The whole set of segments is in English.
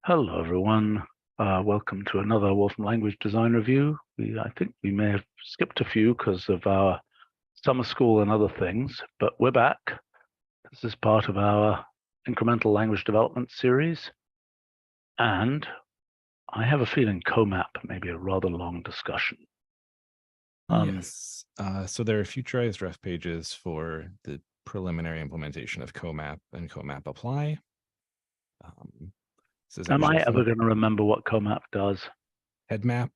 Hello, everyone. Welcome to another Wolfram language design review. I think we may have skipped a few because of our summer school and other things, but we're back. This is part of our incremental language development series. And I have a feeling Comap may be a rather long discussion. Yes. So there are futurized ref pages for the preliminary implementation of Comap and Comap Apply. Am I ever going to remember what Comap does? Head map.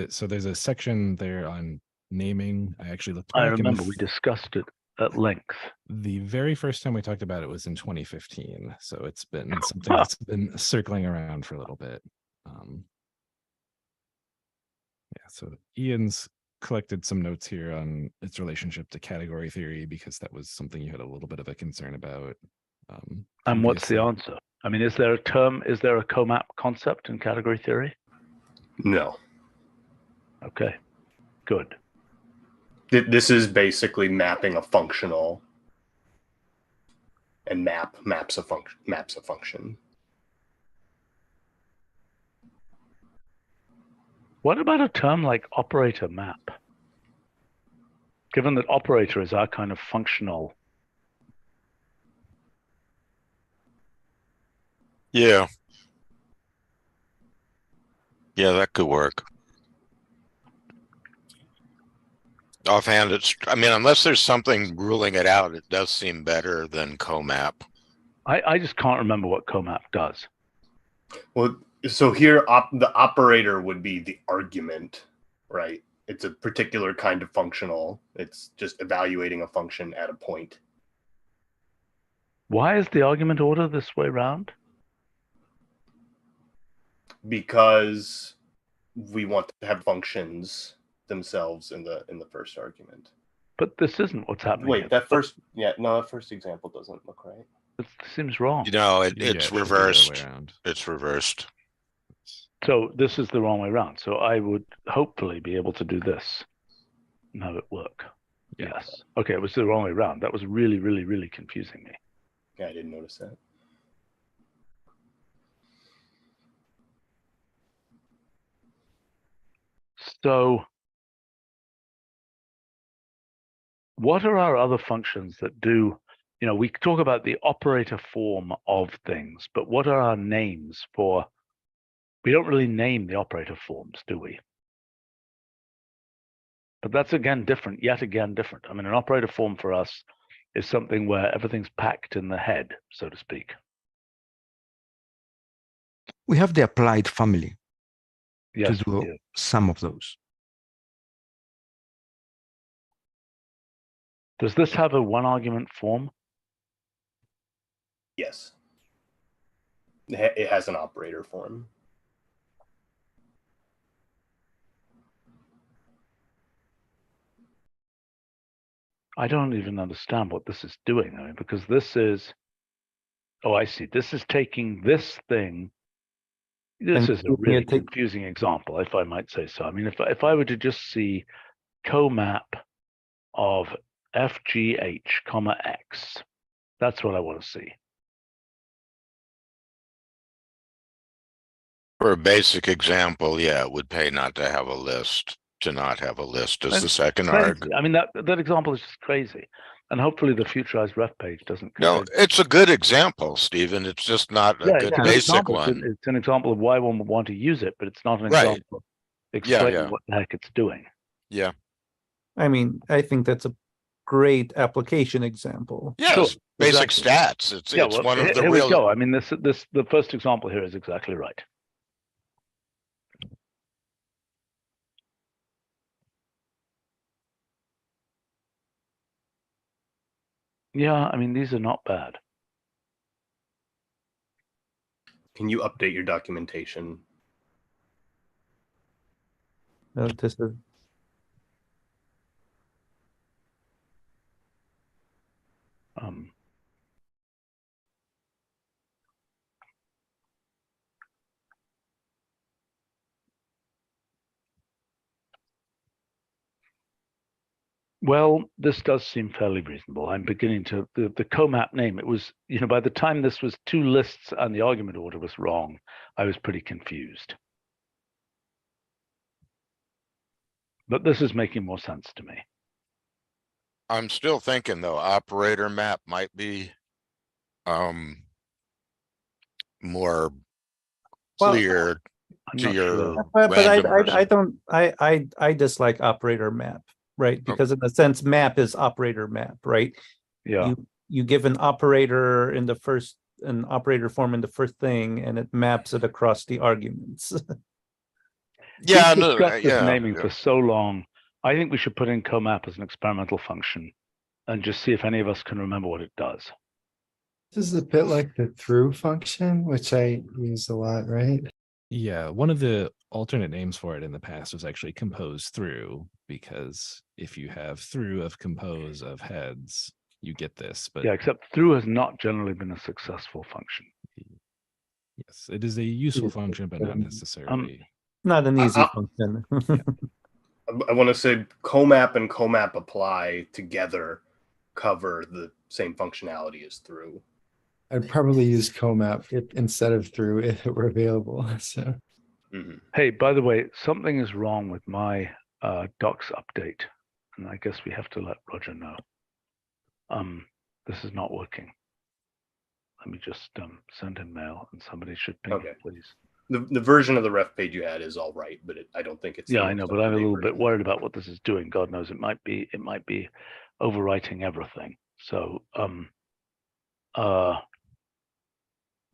So there's a section there on naming. I actually looked back. I remember we discussed it at length. The very first time we talked about it was in 2015. So it's been something that's been circling around for a little bit. Yeah, so Ian's collected some notes here on its relationship to category theory, because that was something you had a little bit of a concern about. And what's the answer? I mean, is there a Comap concept in category theory? No. Okay, good. This is basically mapping a functional, and maps a function. What about a term like operator map? Given that operator is our kind of functional. Yeah, that could work. Offhand, I mean, unless there's something ruling it out, it does seem better than Comap. I just can't remember what Comap does. Well, so here the operator would be the argument, right? It's a particular kind of functional. It's just evaluating a function at a point. Why is the argument order this way around? Because we want to have functions themselves in the first argument. But this isn't what's happening. Wait, that first example doesn't look right. It seems wrong. You know, it's reversed. It's reversed. So this is the wrong way around. So I would hopefully be able to do this and have it work. Yeah. Yes. Okay, it was the wrong way around. That was really, really, really confusing me. Yeah, I didn't notice that. So what are our other functions that do, we talk about the operator form of things, but what are our names for? We don't really name the operator forms, do we? But that's yet again different. I mean, an operator form for us is something where everything's packed in the head, so to speak. We have the applied family to Yes, do some of those. Does this have a one argument form? Yes. It has an operator form. I don't even understand what this is doing. I mean, because this is, oh, I see. This is taking this thing. This is a really confusing example, if I might say so. I mean, if I were to just see Comap of FGH, X, that's what I want to see. For a basic example, yeah, it would pay not to have a list, to not have a list as the second arg. I mean, that example is just crazy. And hopefully the futurized ref page doesn't. No, it's a good example, Stephen. It's just not a good basic one. It's an example of why one would want to use it, but it's not an example of explaining what the heck it's doing. Yeah. I mean, I think that's a great application example. Yeah, sure, basic stats. It's one of the real. Here we go. I mean, the first example here is exactly right. Yeah, I mean, these are not bad. Can you update your documentation? This is Well, this does seem fairly reasonable. I'm beginning to the Comap name. It was, you know, by the time this was 2 lists and the argument order was wrong, I was pretty confused. But this is making more sense to me. I'm still thinking though, operator map might be more Well, clear I'm to not your sure. But random I person. don't, I dislike operator map, right? Because in a sense, map is operator map, right? Yeah. You give an operator in the first, an operator form in the first thing, and it maps it across the arguments. Yeah, We've no, discussed this yeah, naming yeah. for so long. I think we should put in Comap as an experimental function and just see if any of us can remember what it does. This is a bit like the through function, which I use a lot, right? Yeah, one of the alternate names for it in the past was actually compose through, because if you have through of compose of heads, you get this. But Yeah, except through has not generally been a successful function. yes, it is a useful Yeah, function, but not necessarily. Not an easy I- function. I want to say Comap and Comap apply together cover the same functionality as through. I'd probably use Comap instead of through if it were available. So Mhm. Hey, by the way, something is wrong with my docs update, and I guess we have to let Roger know. This is not working. Let me just send him mail, and somebody should ping Okay. him, please. The version of the ref page you had is all right, but I don't think it's. Yeah, the I know, most but I'm a up-to-date little bit version. worried about what this is doing. God knows it might be overwriting everything. So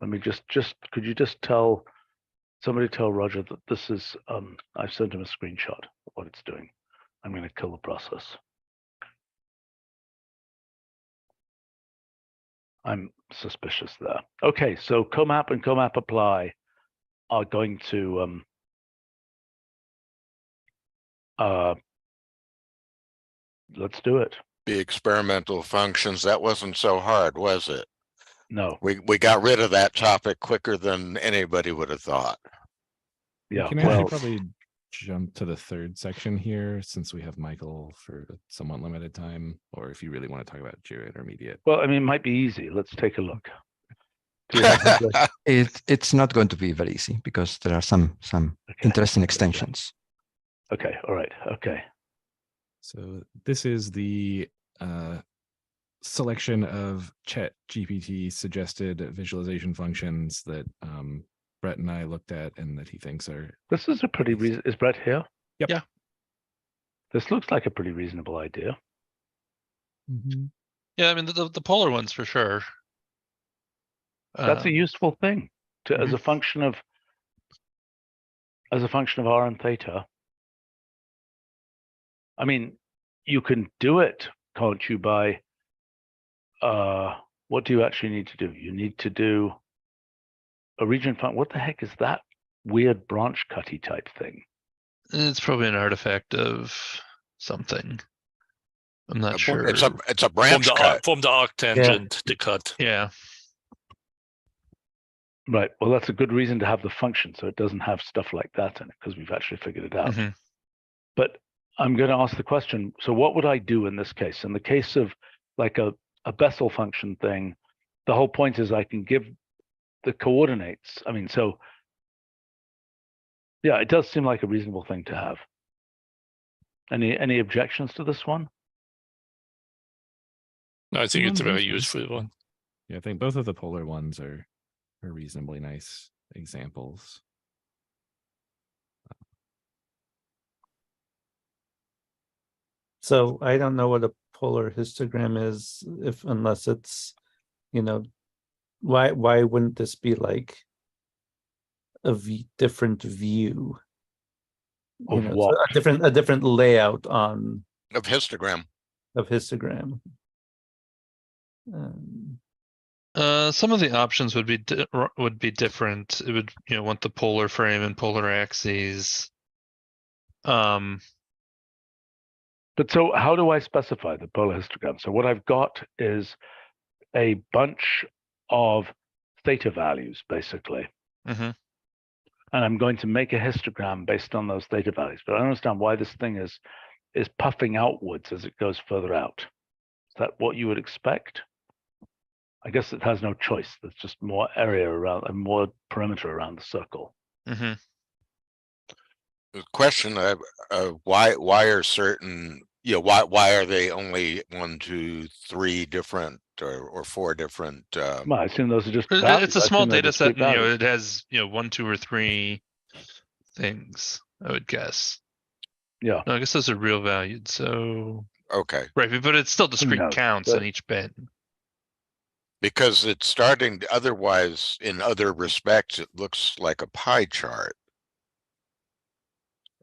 let me just could you just tell Roger that this is I've sent him a screenshot of what it's doing. I'm going to kill the process. I'm suspicious there. Okay, so Comap and Comap apply are going to let's do it. Be experimental functions. That wasn't so hard, was it? No. We got rid of that topic quicker than anybody would have thought. We Yeah. can actually Well, probably jump to the third section here, since we have Michael for somewhat limited time, or if you really want to talk about GeoIntermediate. well, I mean, it might be easy. Let's take a look. Do you have It's not going to be very easy because there are some interesting extensions. Okay. All right. Okay. So this is the selection of ChatGPT suggested visualization functions that Brett and I looked at and that he thinks are. This is a pretty reason. Is Brett here? Yep. Yeah. This looks like a pretty reasonable idea. Mhm. Yeah, I mean the polar ones for sure. That's a useful thing to as Mhm. a function of r and theta. I mean, you can do it, can't you, by what do you actually need to do? You need to do a region function. What the heck is that weird branch cutty type thing? It's probably an artifact of something. I'm not sure. It's a branch cut. From the arc tangent, the cut. Yeah. Right. Well, that's a good reason to have the function, so it doesn't have stuff like that in it, because we've actually figured it out. Mhm. But I'm going to ask the question. So what would I do in this case? In the case of like a Bessel function thing, the whole point is I can give the coordinates. I mean, so yeah, it does seem like a reasonable thing to have. Any objections to this one? No, I think No, it's a I think very so. useful one. Yeah, I think both of the polar ones are reasonably nice examples. So I don't know what a polar histogram is, unless it's, why wouldn't this be like a different view? Of So what? a different layout of histogram. histogram. Some of the options would be different. It would want the polar frame and polar axes. But so how do I specify the polar histogram? So what I've got is a bunch of theta values, basically. Mhm. And I'm going to make a histogram based on those theta values. But I don't understand why this thing is is puffing outwards as it goes further out. Is that what you would expect? I guess it has no choice. There's just more area around and more perimeter around the circle. Mhm. The question of why are certain, why are they only 1, 2, 3 different or 4 different Well, I assume those are just It's values. a I small assume they're data set, discrete and values. it has 1, 2, or 3 things, I would guess. Yeah. No, I guess those are real valued. So okay, right, but it's still discrete knows? counts But- on each bin. because it's starting otherwise in other respects it looks like a pie chart.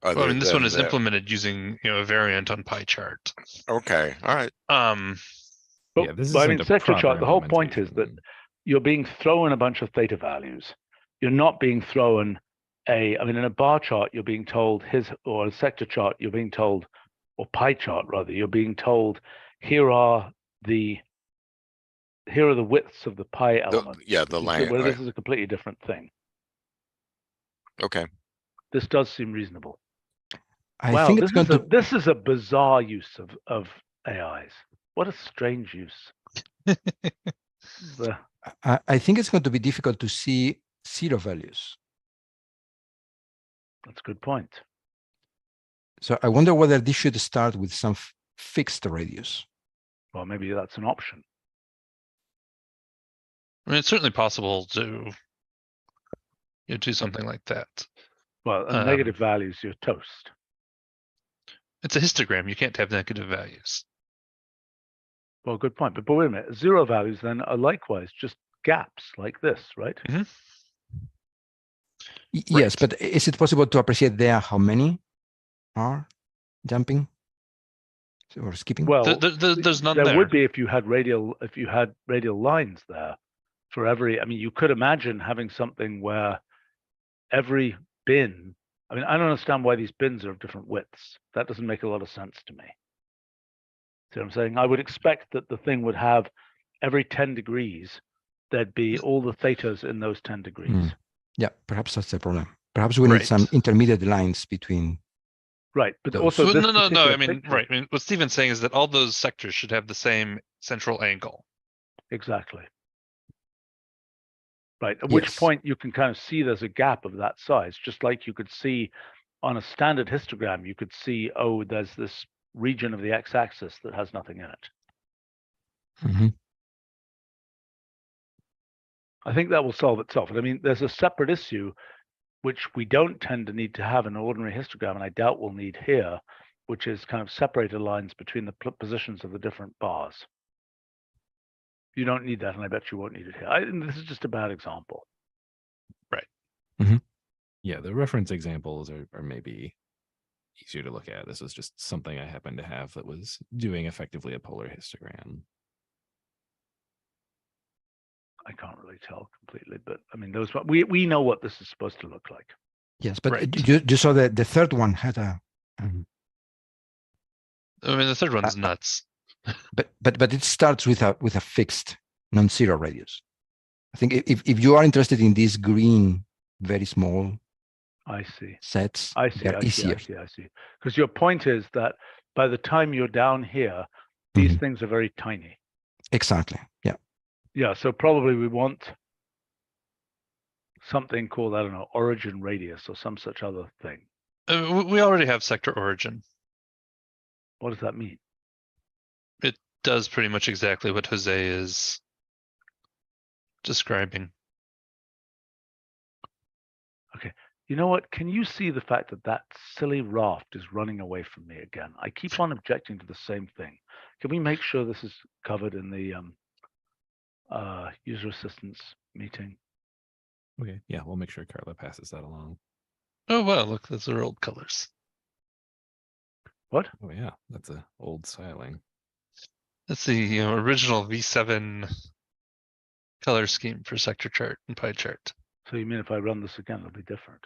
Well, I mean, this one is than implemented using a variant on pie chart. okay, all right. But, Yeah, this but I isn't mean, a sector proper chart, the whole point is that implementation. you're being thrown a bunch of theta values. You're not being thrown I mean, in a bar chart, you're being told or a sector chart, you're being told, or pie chart rather, you're being told, here are the widths of the pie elements. The line. Where this is a completely different thing. Okay. This does seem reasonable. I think it's going to. This is a bizarre use of AIs. What a strange use. I think it's going to be difficult to see zero values. That's a good point. So I wonder whether this should start with some fixed radius. Well, maybe that's an option. I mean, it's certainly possible to do something like that. Well, negative values, you're toast. It's a histogram. You can't have negative values. Well, good point. But wait a minute. Zero values then are likewise just gaps like this, right? Mm-hmm. Yes, but is it possible to appreciate there how many are jumping or skipping? Well, there's none there. There would be if you had radial lines there for every. I mean, you could imagine having something where every bin. I mean, I don't understand why these bins are of different widths. That doesn't make a lot of sense to me. See what I'm saying? I would expect that the thing would have every 10 degrees, there'd be all the thetas in those 10 degrees. Yeah, perhaps that's the problem. Perhaps we need some intermediate lines between. Right, but those. also no. I mean, right. I mean, what Steven's saying is that all those sectors should have the same central angle. Exactly. Right, at which point you can kind of see there's a gap of that size, just like you could see on a standard histogram, you could see, oh, there's this region of the x-axis that has nothing in it. Mm-hmm. I think that will solve itself. And I mean, there's a separate issue which we don't tend to need to have in an ordinary histogram, and I doubt we'll need here, which is kind of separated lines between the positions of the different bars. You don't need that, and I bet you won't need it here. This is just a bad example. Right. Mm-hmm. Yeah, the reference examples are maybe easier to look at. This was just something I happened to have that was doing effectively a polar histogram. I can't really tell completely, but I mean, we know what this is supposed to look like. Yes, but you saw that the third one had a. I mean, the third one's nuts. But it starts with a fixed non-zero radius. I think if you are interested in these green, very small. I see. Sets. I see. I see. Because your point is that by the time you're down here, these things are very tiny. Exactly. Yeah. Yeah. So probably we want something called, I don't know, origin radius or some such other thing. We already have sector origin. What does that mean? It does pretty much exactly what Jose is describing. Okay. You know what? Can you see the fact that that silly raft is running away from me again? I keep on objecting to the same thing. Can we make sure this is covered in the user assistance meeting? Okay. Yeah, we'll make sure Carla passes that along. Oh, wow. Look, those are old colors. What? Oh, yeah. That's an old styling. That's the original V7 color scheme for sector chart and pie chart. So you mean if I run this again, it'll be different?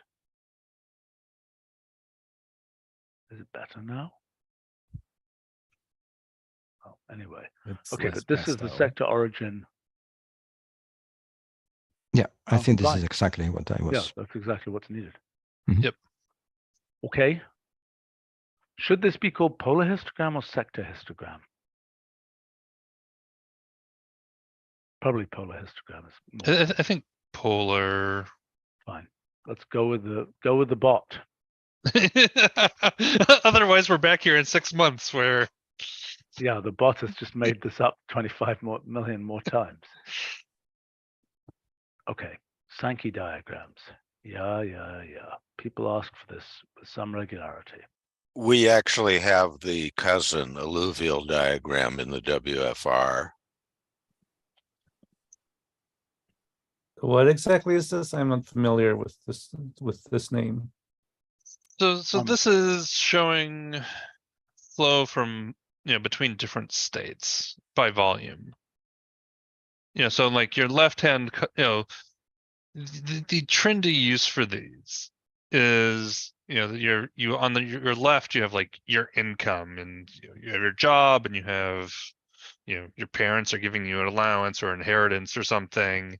Is it better now? Oh, anyway. Okay, but this is the sector origin. Yeah, I think this is exactly what I was. Yeah, that's exactly what's needed. Mm-hmm. Yep. Okay. Should this be called polar histogram or sector histogram? Probably polar histogram is more I think polar. fine. Let's go with the bot. Otherwise, we're back here in 6 months where. Yeah, the bot has just made this up 25 million more times. Okay, Sankey diagrams. Yeah. People ask for this with some regularity. We actually have the cousin alluvial diagram in the WFR. What exactly is this? I'm not familiar with this name. So this is showing flow from, between different states by volume. So like your left hand, the trendy use for these is, your left, you have like your income, and you have your job, and you have, your parents are giving you an allowance or inheritance or something.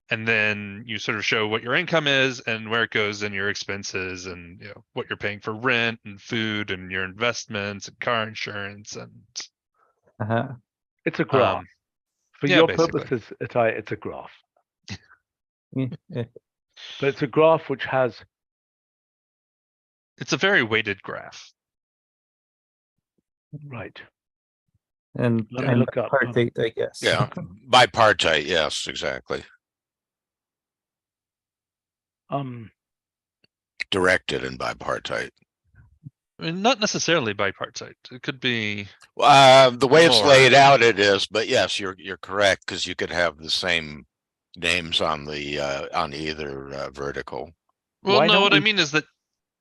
And then you sort of show what your income is and where it goes in your expenses, and what you're paying for rent and food and your investments and car insurance and It's a graph. For yeah, your basically. purposes, it's a graph. Yeah. But it's a graph which has. It's a very weighted graph. Right. And Let me look up. bipartite, I guess. Yeah, bipartite. Yes, exactly. Directed and bipartite. I mean, not necessarily bipartite. It could be. The way it's more. laid out, it is, but yes, you're correct, because you could have the same names on the on either vertical. Well, Why no, don't what I we- mean is that I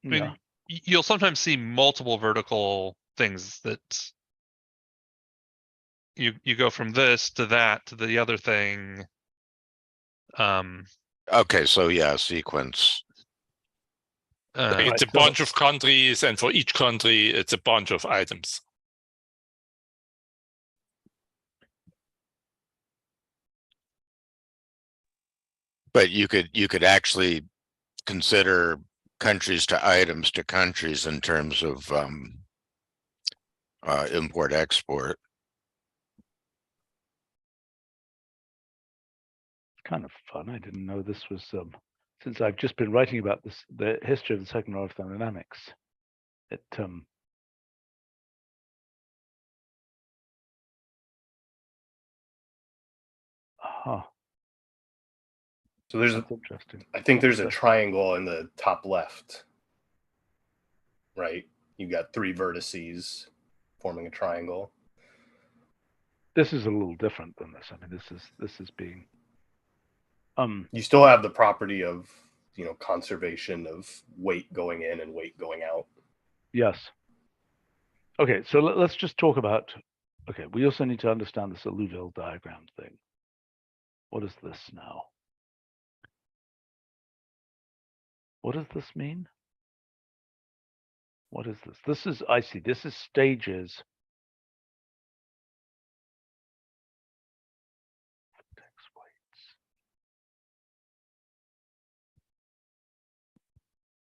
Yeah. mean, you'll sometimes see multiple vertical things that you go from this to that to the other thing. Okay, so yeah, sequence. It's a bunch of countries, and for each country, it's a bunch of items. But you could actually consider countries to items to countries in terms of import export. Kind of fun. I didn't know this was since I've just been writing about this, the history of the second law of thermodynamics. It So there's that's interesting. I think there's a triangle in the top left. Right? You've got 3 vertices forming a triangle. This is a little different than this. I mean, this is being you still have the property of, conservation of weight going in and weight going out. Yes. Okay, so let's just talk about. Okay, we also need to understand this alluvial diagram thing. What is this now? What does this mean? What is this? This is, I see, this is stages.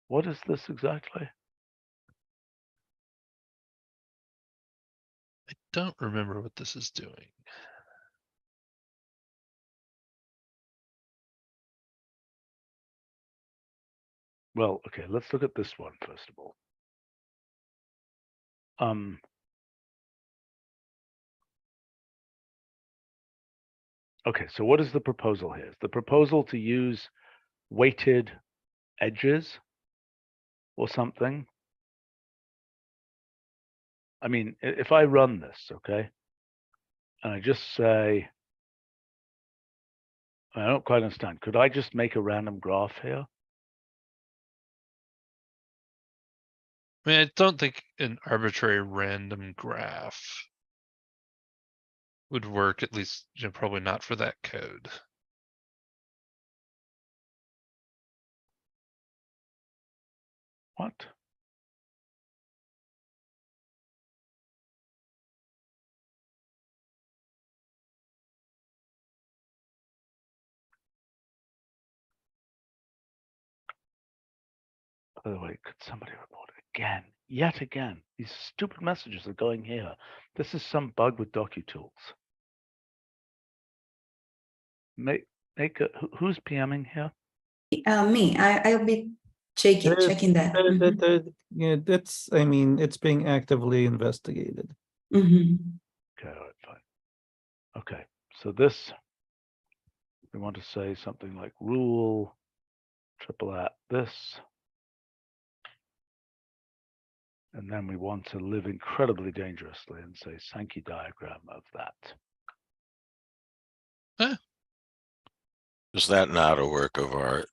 What is this exactly? I don't remember what this is doing. Well, okay, let's look at this one first of all. Okay, so what is the proposal here? Is the proposal to use weighted edges or something? I mean, if I run this, okay, and I just say, I don't quite understand. Could I just make a random graph here? I mean, I don't think an arbitrary random graph would work, at least, probably not for that code. What? By the way, could somebody report again? Yet again, these stupid messages are going here. This is some bug with DocuTools. Who's PMing here? Me. I'll be checking that. Yeah, that's. I mean, it's being actively investigated. Mhm. Okay, all right, fine. Okay, so this, we want to say something like rule @ this. And then we want to live incredibly dangerously and say Sankey diagram of that. Is that not a work of art?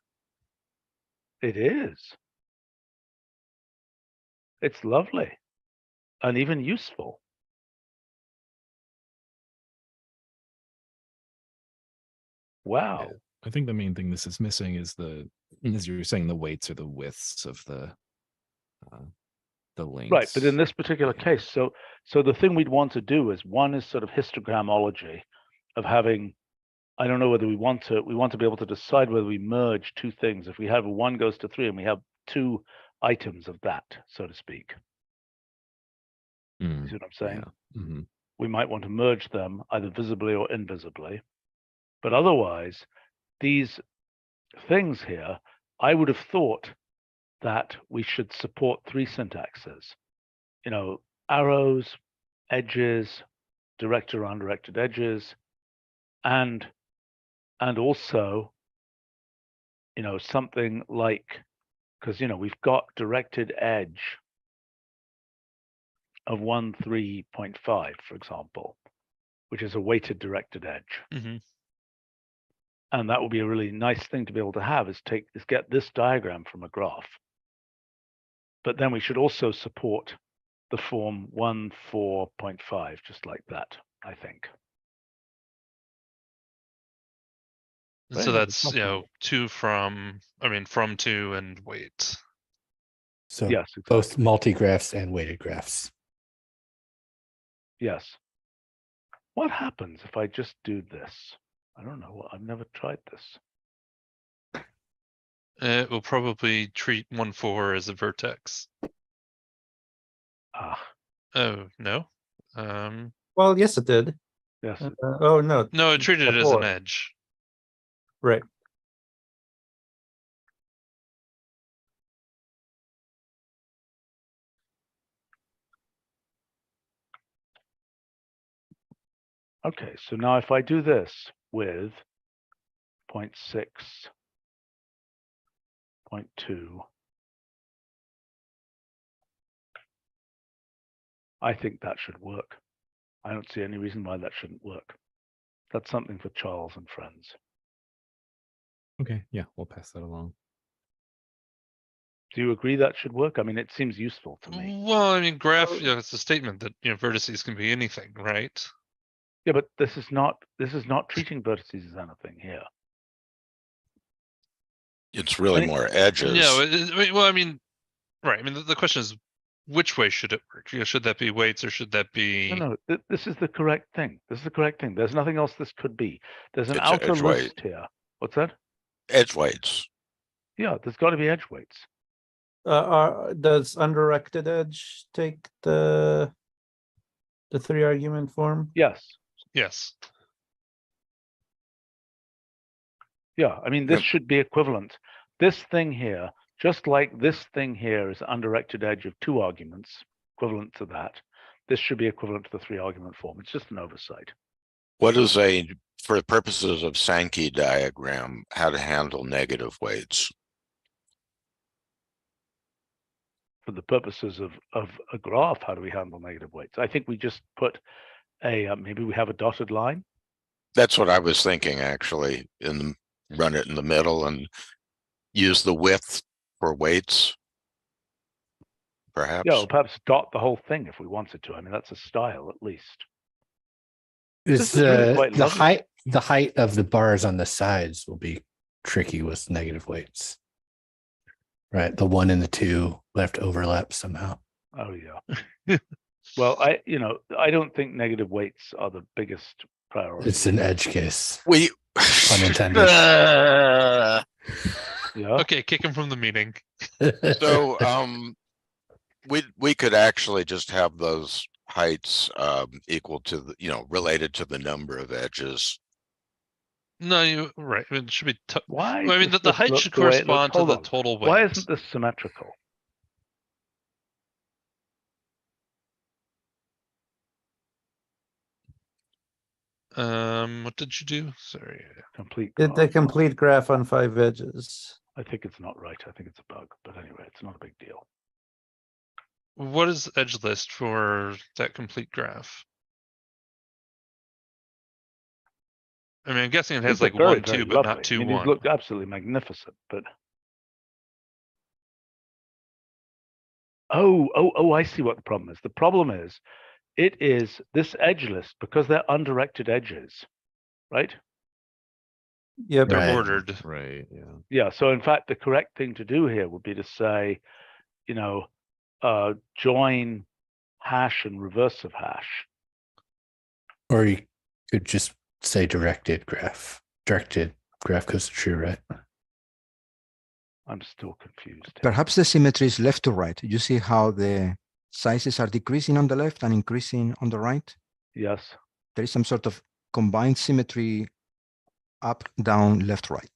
It is. It's lovely and even useful. Wow. Yeah. I think the main thing this is missing is as you were saying, the weights or the widths of the lengths. Right, but in this particular case, so the thing we'd want to do is one is sort of histogramology of having, I don't know whether we want to be able to decide whether we merge two things. If we have a 1 goes to 3 and we have two items of that, so to speak. You see what I'm saying? Yeah. Mm-hmm. We might want to merge them either visibly or invisibly. But otherwise, these things here, I would have thought that we should support 3 syntaxes. You know, arrows, edges, direct or undirected edges, and also, you know, something like, because, you know, we've got directed edge of 13.5, for example, which is a weighted directed edge. Mm-hmm. And that would be a really nice thing to be able to have is get this diagram from a graph. But then we should also support the form 14.5, just like that, I think. So that's, you know, from 2 and weight. So yes, exactly. both multi-graphs and weighted graphs. Yes. What happens if I just do this? I don't know. I've never tried this. It will probably treat 1,4 as a vertex. Ah. Oh, no. Well, yes, it did. Yes. Oh no. No, it treated it as an edge. Right. Okay, so now if I do this with 0.6, 0.2, I think that should work. I don't see any reason why that shouldn't work. That's something for Charles and friends. Okay, yeah, we'll pass that along. Do you agree that should work? I mean, it seems useful to me. Well, I mean, graph, you know, it's a statement that, you know, vertices can be anything, right? Yeah, but this is not treating vertices as anything here. It's really more edges. No, well, I mean, right. I mean, the question is, which way should it work? You know, should that be weights or should that be? No, this is the correct thing. This is the correct thing. There's nothing else this could be. There's an It's outer edge list weight. here. What's that? Edge weights. Yeah, there's got to be edge weights. Does undirected edge take the 3 argument form? Yes. Yes. Yeah, I mean, this should be equivalent. This thing here, just like this thing here is undirected edge of 2 arguments, equivalent to that. This should be equivalent to the 3 argument form. It's just an oversight. What is for the purposes of Sankey diagram, how to handle negative weights? For the purposes of a graph, how do we handle negative weights? I think we just put maybe we have a dotted line. That's what I was thinking, actually, run it in the middle and use the width for weights, perhaps. Yeah, or perhaps dot the whole thing if we wanted to. I mean, that's a style at least. Is really the height of the bars on the sides will be tricky with negative weights. Right, the 1 and the 2 left overlap somehow. Oh yeah. Well, I don't think negative weights are the biggest priority. It's an edge case. We Unintended. Yeah. Okay, kick him from the meeting. So, we could actually just have those heights, equal to the, related to the number of edges. No, you right. It should be. Why? I mean, does the this height look should the way it looks? correspond to Hold the on. total weight. Why isn't this symmetrical? What did you do? Sorry. Complete. Did the graph. complete graph on 5 edges. I think it's not right. I think it's a bug. But anyway, it's not a big deal. What is edge list for that complete graph? I mean, I'm guessing it has These are like very, 1, 2, very but lovely. not 2, I mean, 1. these look absolutely magnificent. But oh, I see what the problem is. The problem is, it is this edge list because they're undirected edges, right? Yep. They're Right. ordered. Right. Yeah. Yeah. So in fact, the correct thing to do here would be to say, join hash and reverse of hash. Or you could just say directed graph. Directed graph goes to true, right? I'm still confused. Perhaps the symmetry is left to right. You see how the sizes are decreasing on the left and increasing on the right? Yes. There is some sort of combined symmetry up, down, left, right.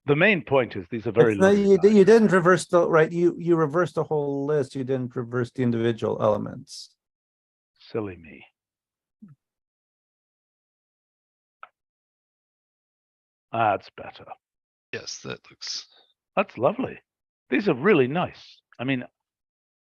The main point is these are very It's not, lovely you diagrams. didn't reverse the right. You reversed the whole list. You didn't reverse the individual elements. Silly me. That's better. Yes, that looks. That's lovely. These are really nice. I mean,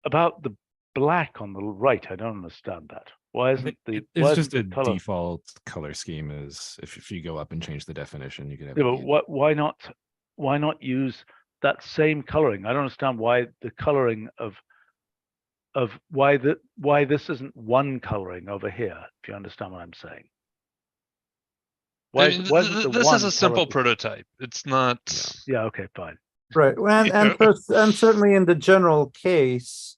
about the black on the right, I don't understand that. Why isn't the It's just the a color? default color scheme. Is if you go up and change the definition, you could have. Yeah, but why not use that same coloring? I don't understand why the coloring of why this isn't one coloring over here, if you understand what I'm saying. I mean, this is a simple prototype. It's not. Yeah, okay, fine. Right. And certainly in the general case,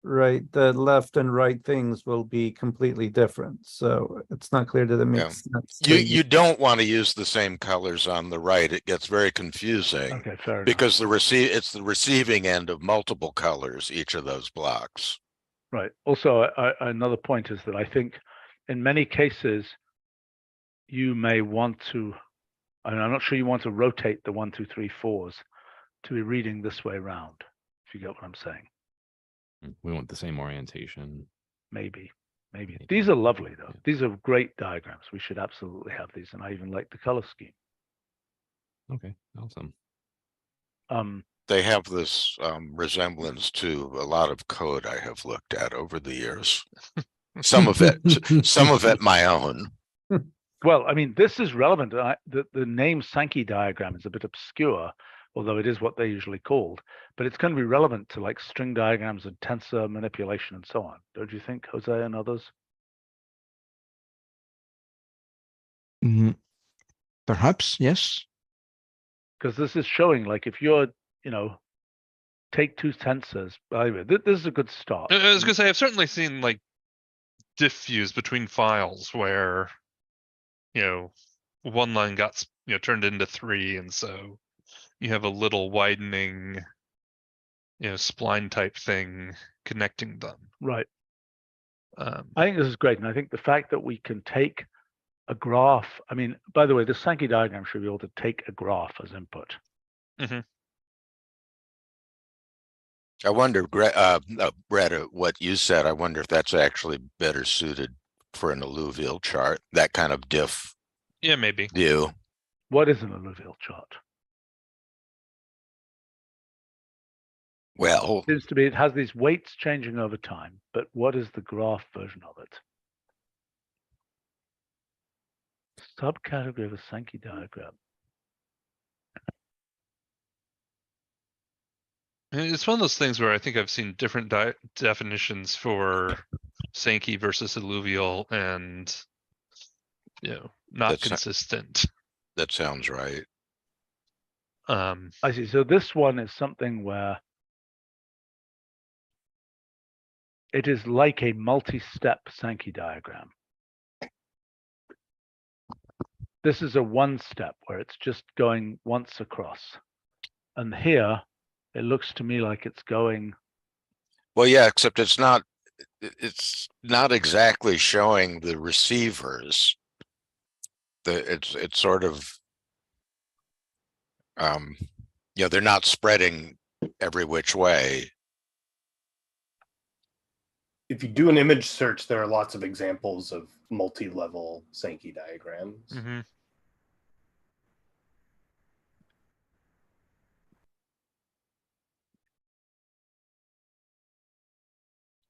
right, the left and right things will be completely different. So it's not clear that it makes sense. You don't want to use the same colors on the right. It gets very confusing. Okay, fair enough. Because it's the receiving end of multiple colors, each of those blocks. Right. Also, another point is that I think in many cases you may want to, I'm not sure you want to rotate the 1, 2, 3, 4s to be reading this way around, if you get what I'm saying. We want the same orientation. Maybe. These are lovely though. Yeah. These are great diagrams. We should absolutely have these. And I even like the color scheme. Okay, awesome. They have this resemblance to a lot of code I have looked at over the years. Some of it my own. Well, I mean, this is relevant. The name Sankey diagram is a bit obscure, although it is what they're usually called. But it's going to be relevant to like string diagrams and tensor manipulation and so on. Don't you think, Jose and others? Perhaps, yes. Because this is showing like if you're, take two tensors. Anyway, this is a good start. I was going to say, I've certainly seen like diffuse between files where, one line got, turned into 3. And so you have a little widening, spline type thing connecting them. Right. I think this is great. And I think the fact that we can take a graph, I mean, by the way, the Sankey diagram should be able to take a graph as input. Mm-hmm. I wonder, Brett, what you said, I wonder if that's actually better suited for an alluvial chart, that kind of diff. Yeah, maybe. View. What is an alluvial chart? Well, it seems to be it has these weights changing over time, but what is the graph version of it? Subcategory of a Sankey diagram. It's one of those things where I think I've seen different definitions for Sankey versus alluvial, and not consistent. That sounds right. I see. So this one is something where it is like a multi-step Sankey diagram. This is a one step where it's just going once across. And here, it looks to me like it's going, Well, yeah, except it's not exactly showing the receivers. It's sort of, they're not spreading every which way. If you do an image search, there are lots of examples of multi-level Sankey diagrams. Mm-hmm.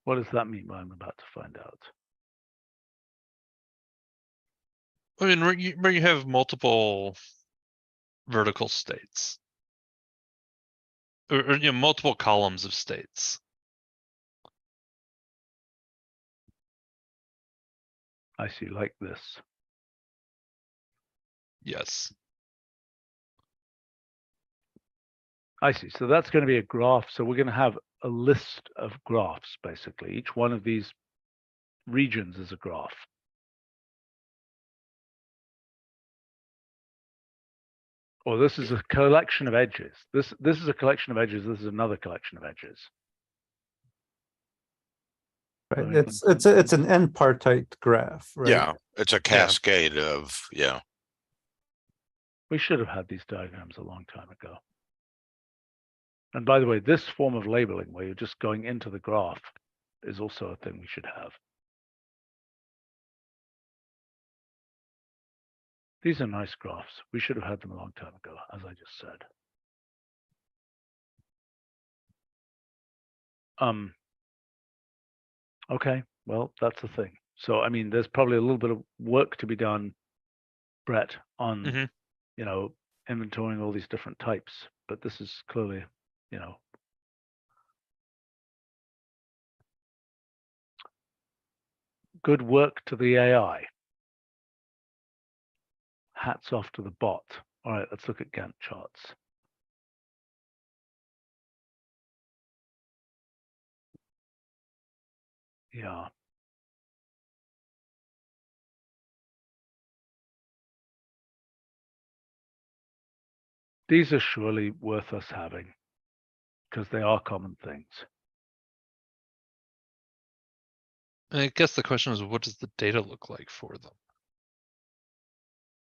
what does that mean? Well, I'm about to find out. I mean, where you have multiple vertical states, or multiple columns of states. I see, like this. Yes. I see. So that's going to be a graph. So we're going to have a list of graphs, basically. Each one of these regions is a graph. Or this is a collection of edges. This is a collection of edges. This is another collection of edges. Right. It's an n-partite graph, right? Yeah, it's a cascade of, yeah. We should have had these diagrams a long time ago. And by the way, this form of labeling where you're just going into the graph is also a thing we should have. These are nice graphs. We should have had them a long time ago, as I just said. Okay, well, that's the thing. So, I mean, there's probably a little bit of work to be done, Brett, on, inventorying all these different types. But this is clearly, good work to the AI. Hats off to the bot. All right, let's look at Gantt charts. Yeah. These are surely worth us having because they are common things. I guess the question is, what does the data look like for them?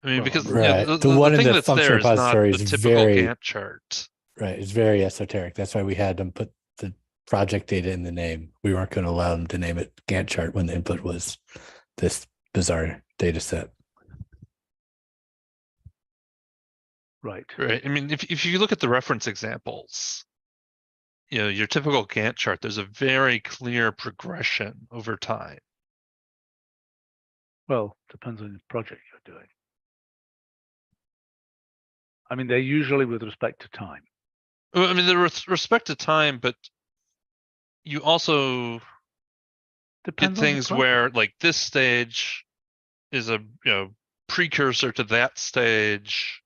I mean, Well, because right. the one in thing the that's function there is not repository the is typical very Gantt chart. right. It's very esoteric. That's why we had them put the project data in the name. We weren't going to allow them to name it Gantt chart when the input was this bizarre data set. Right. Right. I mean, if you look at the reference examples, your typical Gantt chart, there's a very clear progression over time. Well, depends on the project you're doing. I mean, they're usually with respect to time. I mean, they're with respect to time, but you also Depends get on the things project. where, like, this stage is a precursor to that stage,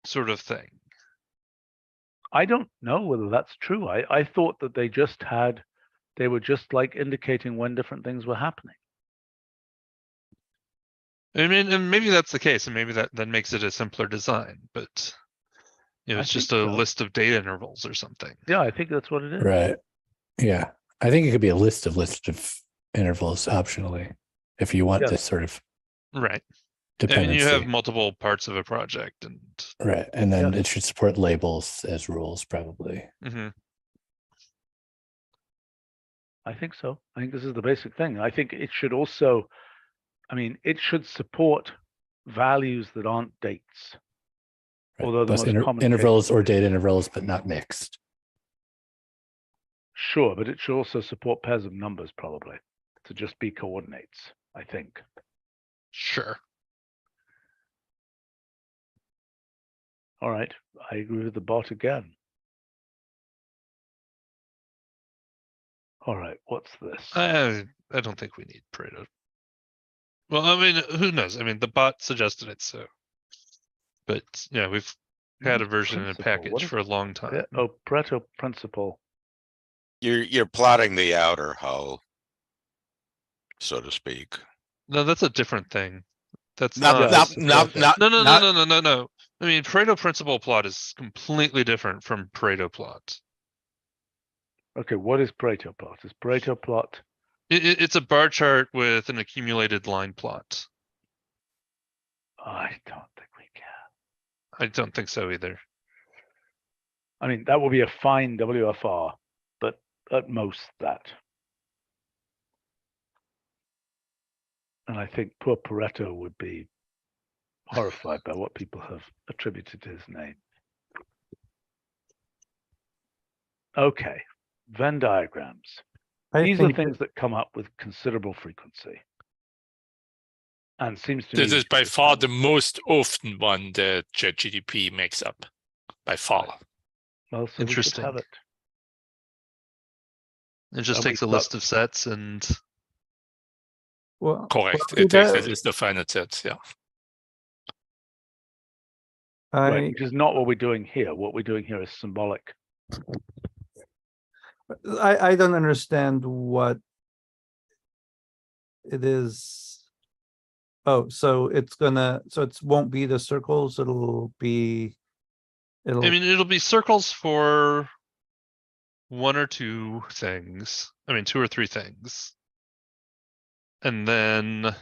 sort of thing. I don't know whether that's true. I thought that they were just like indicating when different things were happening. I mean, and maybe that's the case, and maybe that makes it a simpler design, but it's just a list of data intervals or something. Yeah, I think that's what it is. Right. Yeah. I think it could be a list of intervals optionally if you want this sort of right. dependency. And you have multiple parts of a project, and right. And then it should support labels as rules, probably. Mm-hmm. I think so. I think this is the basic thing. I think it should also, it should support values that aren't dates. Right. Although the most common intervals or data intervals, but not mixed. Sure, but it should also support pairs of numbers, probably, to just be coordinates, I think. Sure. All right, I agree with the bot again. All right, what's this? I don't think we need Pareto. Well, I mean, who knows? I mean, the bot suggested it, so. But we've had a version in a package for a long time. Oh, Pareto principle. You're plotting the outer hull, so to speak. No, that's a different thing. That's Not, not. that's not, the not, No, no, no, not, no, no, no, no. I mean, Pareto principal plot is completely different from Pareto plot. Okay, what is Pareto plot? Is Pareto plot? It's a bar chart with an accumulated line plot. I don't think we can. I don't think so either. I mean, that will be a fine WFR, but at most that. And I think poor Pareto would be horrified by what people have attributed to his name. Okay, Venn diagrams. These are things that come up with considerable frequency. And seems to me This is by far the most often one that ChatGPT makes up. By far. Well, so Interesting. we should have it. It just And takes a we've got- list of sets and Well, Correct. well, It takes a list of finite sets, yeah. Right, which is not what we're doing here. What we're doing here is symbolic. I don't understand what it is. Oh, so it won't be the circles, it'll be. I mean, it'll be circles for one or two things. I mean, two or three things. And then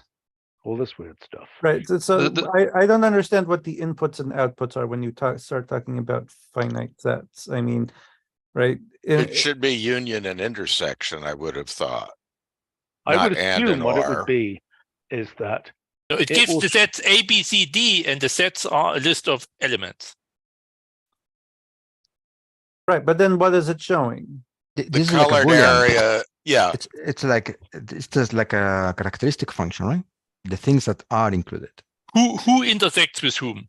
All this weird stuff. Right, so I don't understand what the inputs and outputs are when you start talking about finite sets. I mean, right? it should be union and intersection, I would have thought. I would Not and assume and what it or. would be is that So it It gives will the sets A, B, C, D, and the sets are a list of elements. Right, but then what is it showing? The This is like a colored Boolean. area, yeah, It's just like a characteristic function, right? The things that are included. Who intersects with whom?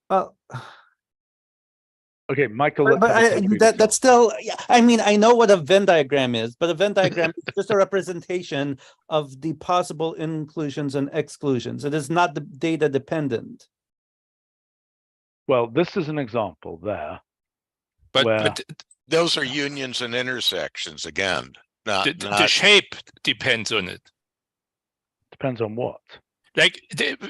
Well, okay, Michael. but let's have a concrete example. that's still, yeah, I mean, I know what a Venn diagram is, but a Venn diagram is just a representation of the possible inclusions and exclusions. It is not the data dependent. Well, this is an example there. But, Where- but those are unions and intersections again. Not, the not shape depends on it. Depends on what. Like,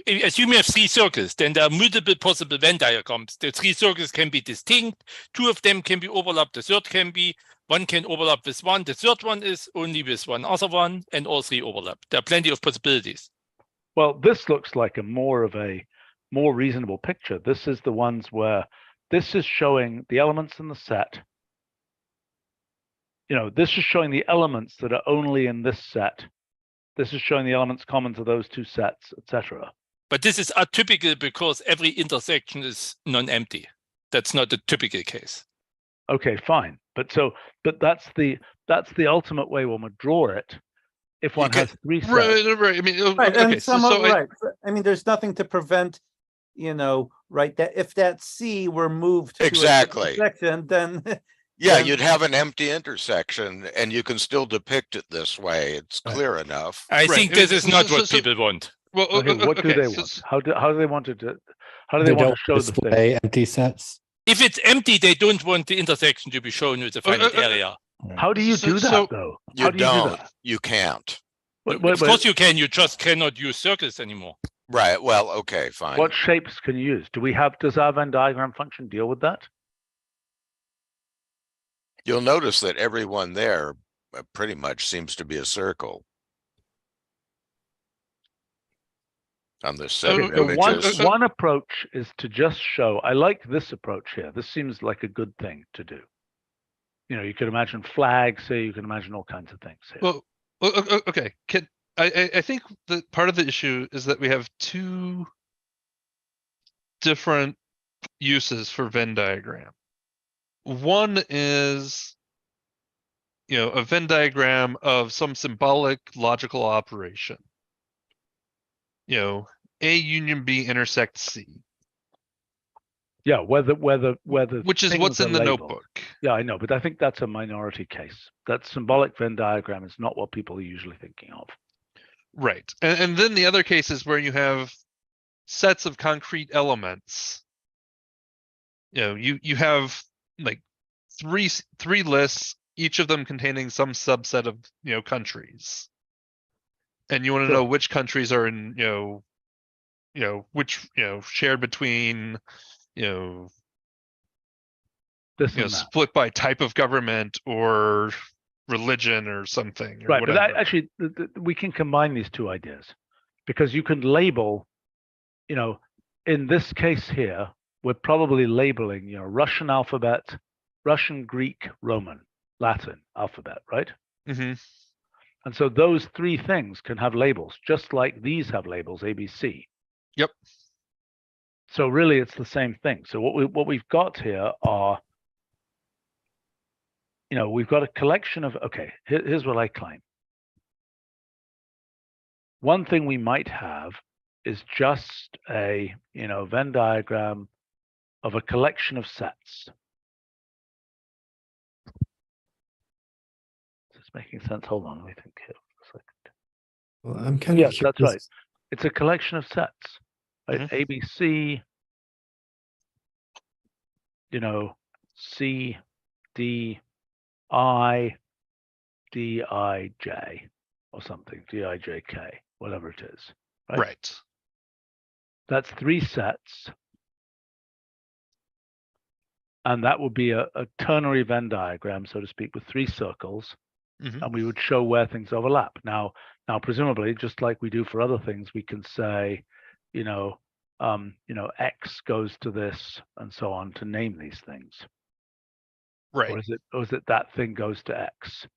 assume you have three circles, then there are multiple possible Venn diagrams. The three circles can be distinct. Two of them can be overlapped. The third can be, one can overlap with one. The third one is only with one other one, and all three overlap. There are plenty of possibilities. Well, this looks like a more reasonable picture. This is the ones where this is showing the elements in the set. You know, this is showing the elements that are only in this set. This is showing the elements common to those two sets, etc. But this is atypical because every intersection is non-empty. That's not the typical case. Okay, fine. But that's the ultimate way one would draw it. If one has three sets. right. I mean, Right, okay. and right. I mean, there's nothing to prevent, right, that if that C were moved to Exactly. a section, then yeah, then- you'd have an empty intersection and you can still depict it this way. It's clear enough. I Right. think I this mean, is not so- what so- people want. Well, Okay, what do they so- want? How do they want to how do They they want don't to show the thing? display empty sets. If it's empty, they don't want the intersection to be shown with a finite area. How do you So- do that so- though? You How do you do don't. that? You can't. Of course you can, you just cannot use circles anymore. Right. Well, okay, fine. What shapes can you use? Does our Venn diagram function deal with that? You'll notice that everyone there pretty much seems to be a circle. On this set Okay, of So images. one approach is to just show, I like this approach here. This seems like a good thing to do. You know, you could imagine flags here, you can imagine all kinds of things here. Well, okay. I think that part of the issue is that we have two different uses for Venn diagram. One is, a Venn diagram of some symbolic logical operation. A union B intersects C. Yeah, whether Which is what's things are in the labeled. notebook. Yeah, I know, but I think that's a minority case. That symbolic Venn diagram is not what people are usually thinking of. Right. And then the other case is where you have sets of concrete elements. You have like three lists, each of them containing some subset of countries. And you want to Sure. know which countries are in which, shared between, This and that. split by type of government or religion or something, or Right, whatever. but actually, we can combine these two ideas because you can label, in this case here, we're probably labeling, Russian alphabet, Russian, Greek, Roman, Latin alphabet, right? Mm-hmm. And so those three things can have labels, just like these have labels, ABC. Yep. So really, it's the same thing. So what we've got here are, we've got a collection of, okay, here's what I claim. One thing we might have is just a, Venn diagram of a collection of sets. Is this making sense? Hold on, let me think here for a second. Well, I'm kind Yes, of that's curious. right. It's a collection of sets, right? ABC, C, D, I, D, I, J, or something, D, I, J, K, whatever it is. Right. That's three sets. And that would be a ternary Venn diagram, so to speak, with three circles. Mm-hmm. And we would show where things overlap. Now, presumably, just like we do for other things, we can say, X goes to this and so on to name these things. Right. Or is it that thing goes to X?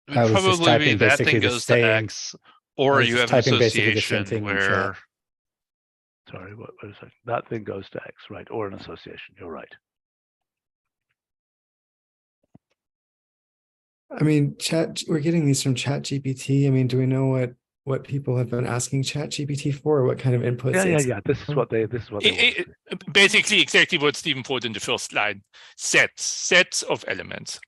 It would was just probably be typing that basically thing the goes to same- X, I or was you just have an typing basically the same association thing in where. chat. Sorry, wait a second. That thing goes to X, right? Or an association. You're right. I mean, we're getting these from Chat GPT. I mean, do we know what people have been asking Chat GPT for, or what kind of inputs? Yeah. This is what they want. Basically, exactly what Stephen put in the first line: sets of elements.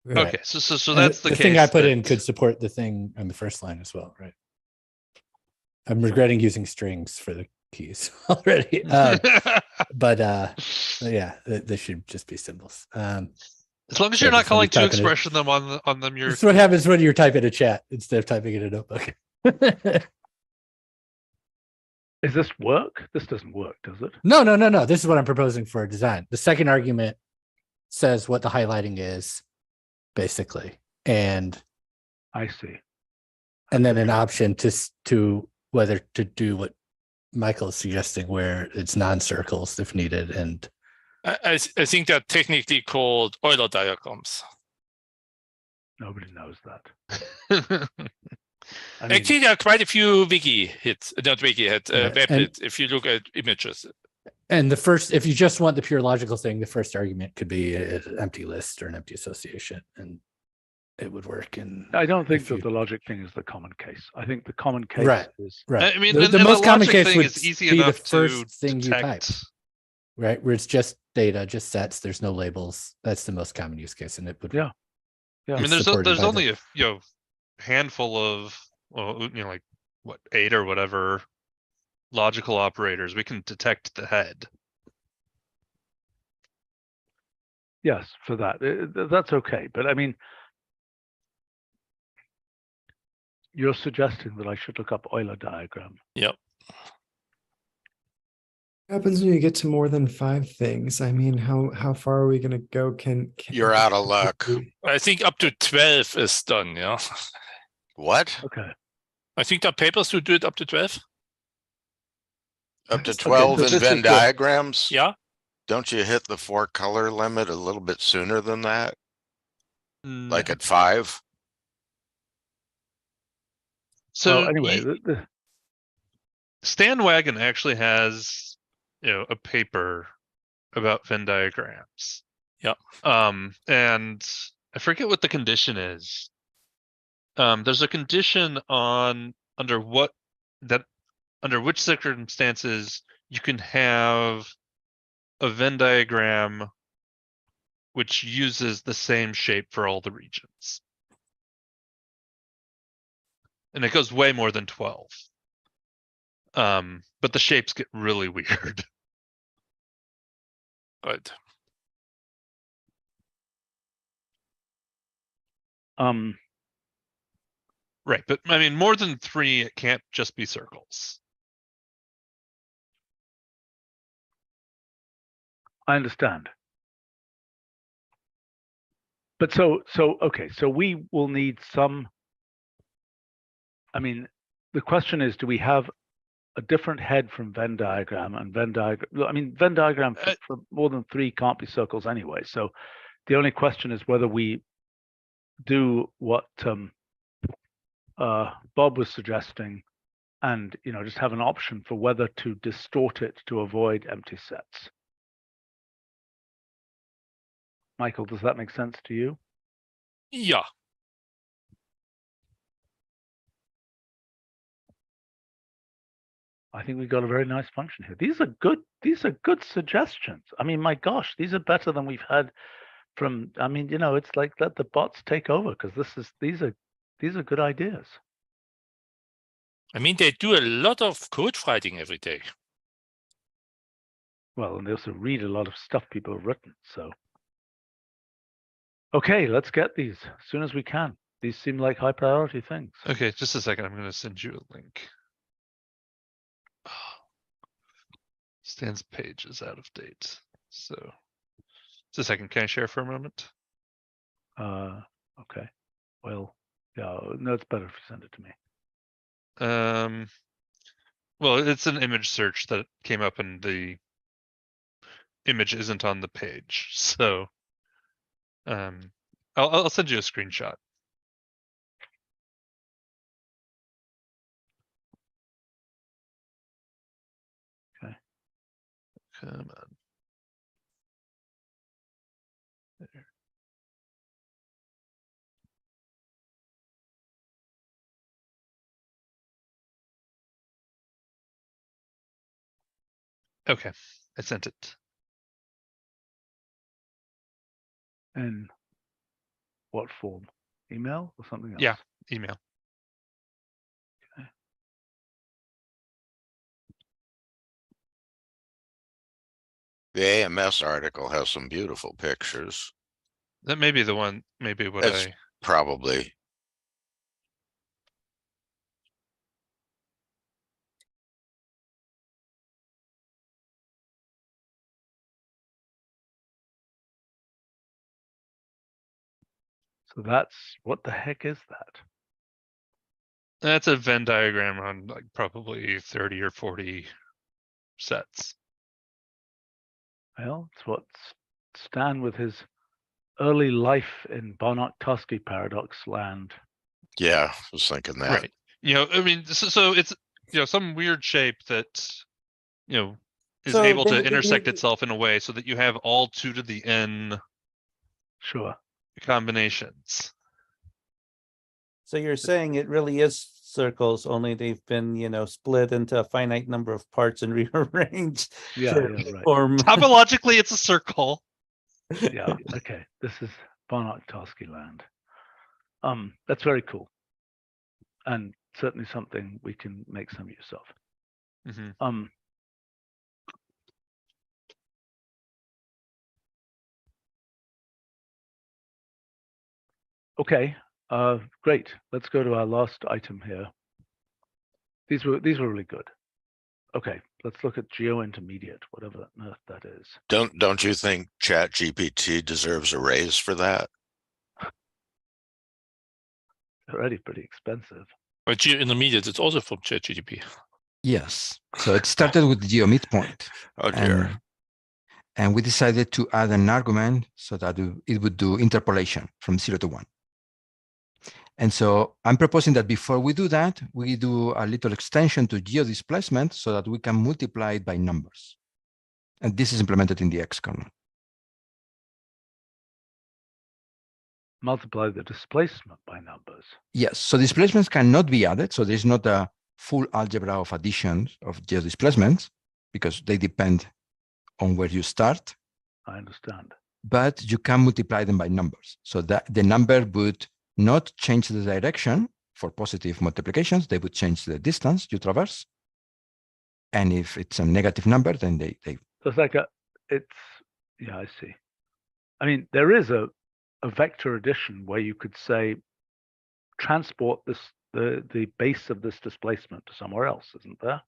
Right. Okay, so that's the case. thing I put in could support the thing on the first line as well, right? I'm regretting using strings for the keys already. But yeah, they should just be symbols. As long as you're not calling to expression them on them, That's what happens when you're typing a chat instead of typing in a notebook. Is this work? This doesn't work, does it? No. This is what I'm proposing for a design. The second argument says what the highlighting is, basically, and I see. And then an option to whether to do what Michael is suggesting, where it's non-circles if needed. And I think they're technically called Euler diagrams. Nobody knows that. Actually, there are quite a few wiki hits, not wiki hits, web hits, if you look at images. And the first, if you just want the pure logical thing, the first argument could be an empty list or an empty association, and it would work. And I don't think that the logic thing is the common case. I think the common case is right. I mean, the and most the common logic case thing would is easy be the enough first to thing you type, detect. right? Where it's just data, just sets. There's no labels. That's the most common use case, and it would. Yeah. I mean, there's only a handful of like what 8 or whatever logical operators we can detect the head. Yes, for that that's okay. But I mean, you're suggesting that I should look up Euler diagram. Yep. What happens when you get to more than 5 things? I mean, how far are we going to go? Can You're out of luck. I think up to 12 is done. Yeah. What? Okay. I think there are papers who do it up to 12. Up to 12 in Venn diagrams? Yeah. Don't you hit the 4 color limit a little bit sooner than that? Like at 5? So well, anyway, Stan Wagon actually has a paper about Venn diagrams. Yeah. And I forget what the condition is. There's a condition under which circumstances you can have a Venn diagram which uses the same shape for all the regions. And it goes way more than 12. But the shapes get really weird. Right. Right, but I mean, more than 3, it can't just be circles. I understand. But okay, so we will need some, I mean, the question is, do we have a different head from Venn diagram and Venn diagram? I mean, Venn diagram for more than 3 can't be circles anyway. So the only question is whether we do what Bob was suggesting, and just have an option for whether to distort it to avoid empty sets. Michael, does that make sense to you? Yeah. I think we've got a very nice function here. These are good suggestions. I mean, my gosh, these are better than we've had from, I mean, it's like let the bots take over, because these are good ideas. I mean, they do a lot of code writing every day. Well, and they also read a lot of stuff people have written. So, okay, let's get these as soon as we can. These seem like high priority things. Okay, just a second. I'm going to send you a link. Stan's page is out of date. So, just a second. Can I share for a moment? Okay. Well, yeah, no, it's better if you send it to me. Well, it's an image search that came up and the image isn't on the page. So, I'll send you a screenshot. Okay. Come on. There. Okay, I sent it. In what form? Email or something else? Yeah, email. Okay. The AMS article has some beautiful pictures. That may be the one. Maybe what That's I probably. So that's, what the heck is that? That's a Venn diagram on like probably 30 or 40 sets. Well, it's what Stan with his early life in Banach-Tarski paradox land. Yeah, I was thinking that. Right. I mean, so it's some weird shape that is So able to then intersect itself in a way so that you have all 2 to the n Sure. combinations. So you're saying it really is circles, only they've been, split into a finite number of parts and rearranged. Yeah, to right. form. Topologically, it's a circle. Yeah, okay. This is Banach-Tarski land. That's very cool. And certainly something we can make some use of. Mm-hmm. Okay, great. Let's go to our last item here. These were really good. Okay, let's look at GeoIntermediate, whatever on earth that is. Don't you think ChatGPT deserves a raise for that? Already pretty expensive. But GeoIntermediate is also from ChatGPT. Yes. So it started with GeoMidpoint. Oh dear. And we decided to add an argument so that it would do interpolation from 0 to 1. And so I'm proposing that before we do that, we do a little extension to GeoDisplacement so that we can multiply it by numbers. And this is implemented in the X kernel. Multiply the displacement by numbers. Yes, so displacements cannot be added. So there's not a full algebra of additions of GeoDisplacements because they depend on where you start. I understand. But you can multiply them by numbers. So that the number would not change the direction for positive multiplications. They would change the distance you traverse. And if it's a negative number, then they So it's like yeah, I see. I mean, there is a vector addition where you could say, transport the base of this displacement to somewhere else, isn't there?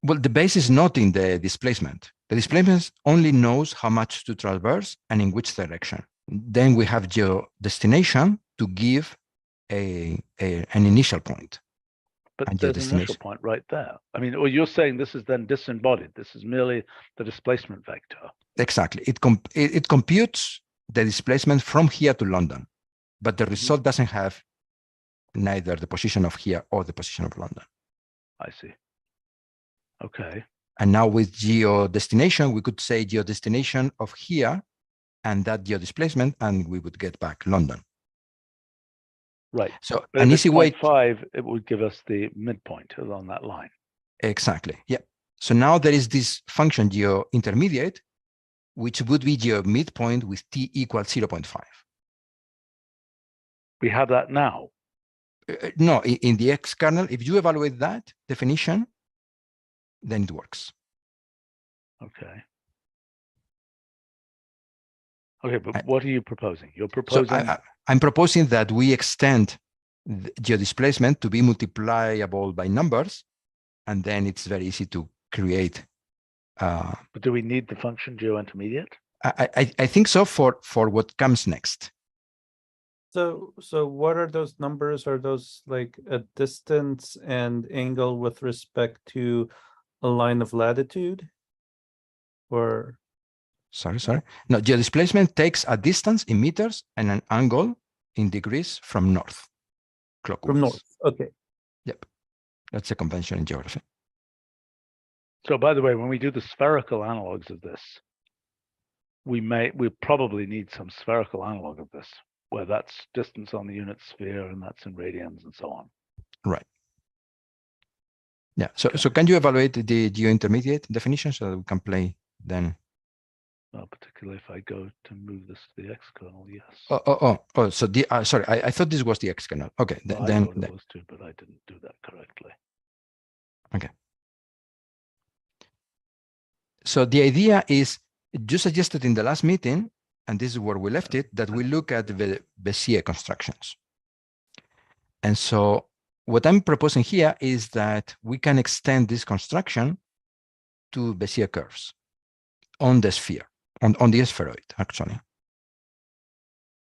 Well, the base is not in the displacement. The displacement only knows how much to traverse and in which direction. Then we have geodestination to give an initial point. But And there's an initial geodestination. point right there. I mean, well, you're saying this is then disembodied. This is merely the displacement vector. Exactly. It computes the displacement from here to London, but the result doesn't have neither the position of here or the position of London. I see. Okay. And now with geodestination, we could say geodestination of here and that geodisplacement, and we would get back London. Right. So But an if it's easy way. 0.5, it would give us the midpoint along that line. Exactly. Yeah. So now there is this function geointermediate, which would be GeoMidpoint with t equals 0.5. We have that now. No, in the X kernel, if you evaluate that definition, then it works. Okay. Okay, but what are you proposing? You're proposing. So I'm proposing that we extend the geodisplacement to be multiplyable by numbers, and then it's very easy to create. But do we need the function geointermediate? I think so for what comes next. So what are those numbers? Are those like a distance and angle with respect to a line of latitude? Or Sorry. No, geodisplacement takes a distance in meters and an angle in degrees from north, clockwise. from north? Okay. Yep. That's a convention in geography. So by the way, when we do the spherical analogs of this, we probably need some spherical analog of this, where that's distance on the unit sphere and that's in radians and so on. Right. Yeah. So can you evaluate the geointermediate definition so that we can play then? Well, particularly if I go to move this to the X kernel, yes. Oh. So sorry, I thought this was the X kernel. Okay, Well, I then thought it was too, but I didn't do that correctly. Okay. So the idea is, you suggested in the last meeting, and this is where we left it, that we look at the Bézier constructions. And so what I'm proposing here is that we can extend this construction to Bézier curves on the sphere, on the spheroid, actually.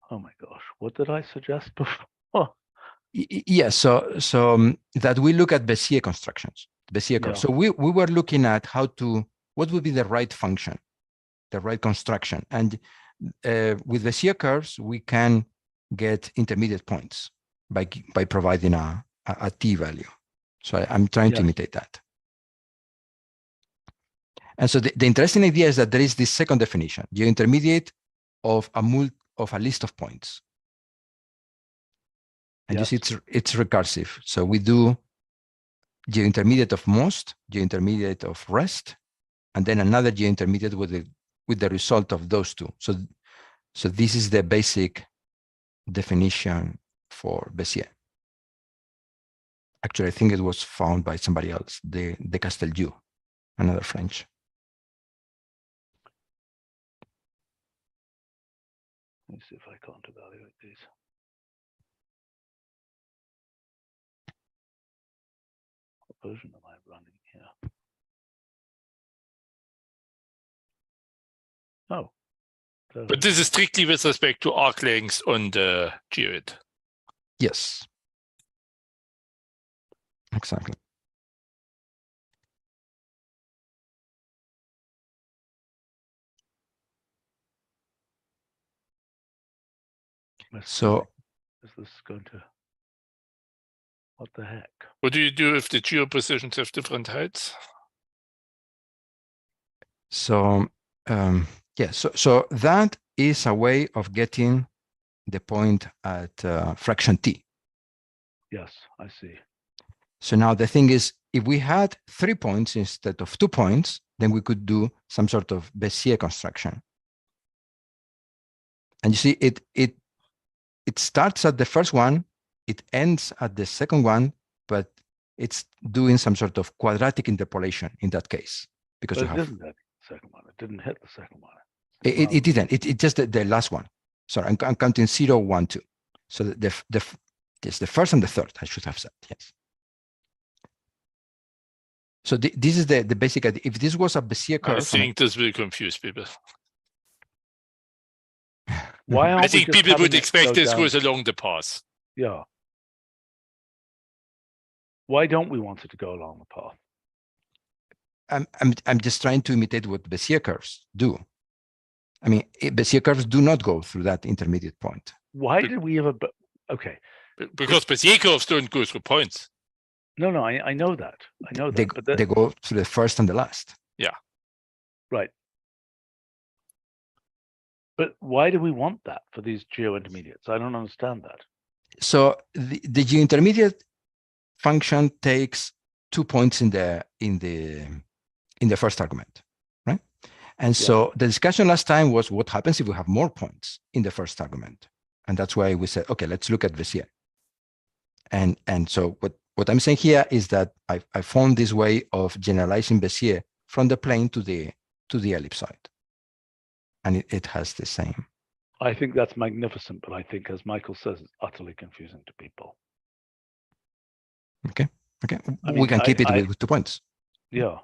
Oh my gosh, what did I suggest before? Yes, so that we look at Bézier constructions, Bézier curves. Yeah. So we were looking at what would be the right function, the right construction. And with Bézier curves, we can get intermediate points by providing a t value. So I'm trying to imitate that. And so the interesting idea is that there is this second definition, geointermediate of a list of points. And you see it's recursive. So we do geointermediate of most, geointermediate of rest, and then another geointermediate with the result of those two. So this is the basic definition for Bézier. Actually, I think it was found by somebody else, de Casteldieu, another French. Let me see if I can't evaluate these. What version am I running here? Oh. But this is strictly with respect to arc lengths on the geoid. Yes. Exactly. So is this going to, what the heck? What do you do if the geo positions have different heights? So so that is a way of getting the point at fraction t. Yes, I see. So now the thing is, if we had 3 points instead of 2 points, then we could do some sort of Bézier construction. And you see, it starts at the first one, it ends at the second one, but it's doing some sort of quadratic interpolation in that case. Because But you it have didn't hit the second one. It didn't hit the second one. it didn't. It just the last one. Sorry, I'm counting 0, 1, 2. So Yes, the first and the third, I should have said, yes. So this is the basic idea. If this was a Bezier curve. I think this will confuse people. Why aren't I think we just people would having it expect go this down- goes along the path. Yeah. Why don't we want it to go along the path? I'm just trying to imitate what Bezier curves do. I mean, Bezier curves do not go through that intermediate point. Why did we ever? Okay. Because Bezier curves don't go through points. No, I know that. I know They, that. But they go through the first and the last. right. But why do we want that for these geo-intermediates? I don't understand that. So the geo-intermediate function takes 2 points in the first argument, right? And so the discussion last time was what happens if we have more points in the first argument, and that's why we said, okay, let's look at Bezier. And so what I'm saying here is that I found this way of generalizing Bezier from the plane to the ellipsoid, and it has the same. I think that's magnificent, but I think, as Michael says, it's utterly confusing to people. Okay. I We mean, can keep it with 2 points. Yeah.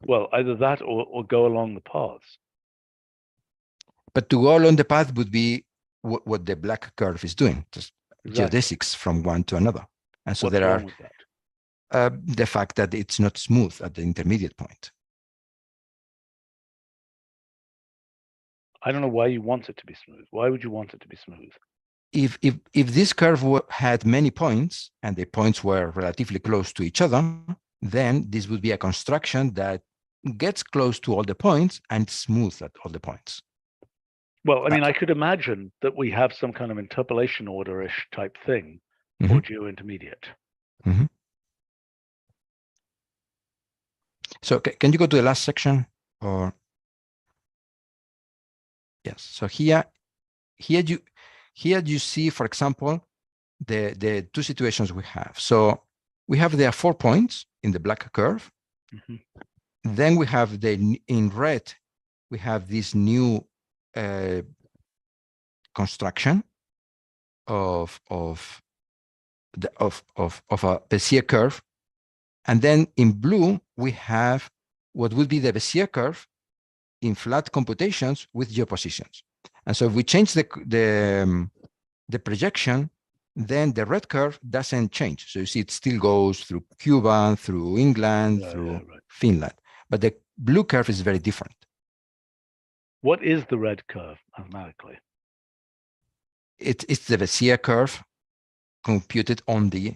Well, either that or go along the paths. But to go along the path would be what the black curve is doing, just Exactly. geodesics from one to another. And so What's there wrong are with that? the fact that it's not smooth at the intermediate point. I don't know why you want it to be smooth. Why would you want it to be smooth? If this curve had many points and the points were relatively close to each other, then this would be a construction that gets close to all the points and smooth at all the points. Well, I mean, I could imagine that we have some kind of interpolation order-ish type thing for geo-intermediate. So can you go to the last section? Or yes. So here you see, for example, the two situations we have. So we have there 4 points in the black curve. Then we have in red, we have this new construction of a Bezier curve, and then in blue we have what would be the Bezier curve in flat computations with geopositions. And so if we change the projection, then the red curve doesn't change. So you see it still goes through Cuba, through England, through Finland, but the blue curve is very different. What is the red curve mathematically? It's the Bezier curve computed on the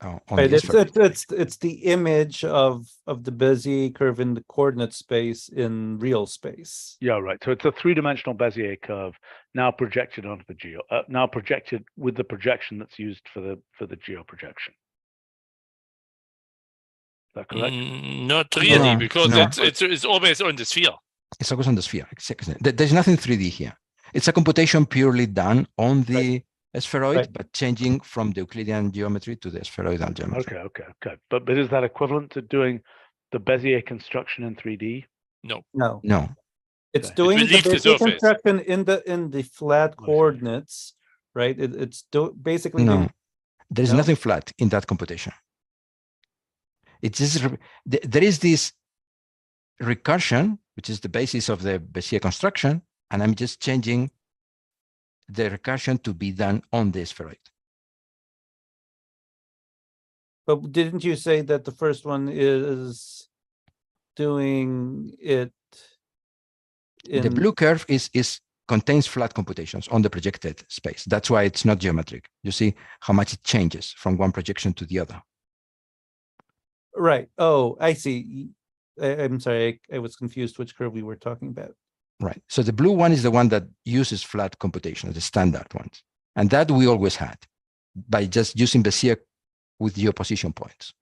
Right, it's the image of the Bezier curve in the coordinate space in real space. Yeah, right. So it's a three-dimensional Bezier curve now projected onto the geo, now projected with the projection that's used for the geo projection. Is that correct? Not really, because it's always on the sphere. It's always on the sphere. Exactly. There's nothing 3D here. It's a computation purely done on the spheroid, but changing from the Euclidean geometry to the spheroidal geometry. Okay. But is that equivalent to doing the Bezier construction in 3D? No. It's doing the Bezier construction in the flat coordinates, right? It's basically there's nothing flat in that computation. It's just there is this recursion, which is the basis of the Bezier construction, and I'm just changing the recursion to be done on the spheroid. But didn't you say that the first one is doing it in... The blue curve contains flat computations on the projected space. That's why it's not geometric. You see how much it changes from one projection to the other. Right. Oh, I see. I'm sorry. I was confused which curve we were talking about. Right. So the blue one is the one that uses flat computation, the standard ones. And that we always had by just using Bezier with geoposition points.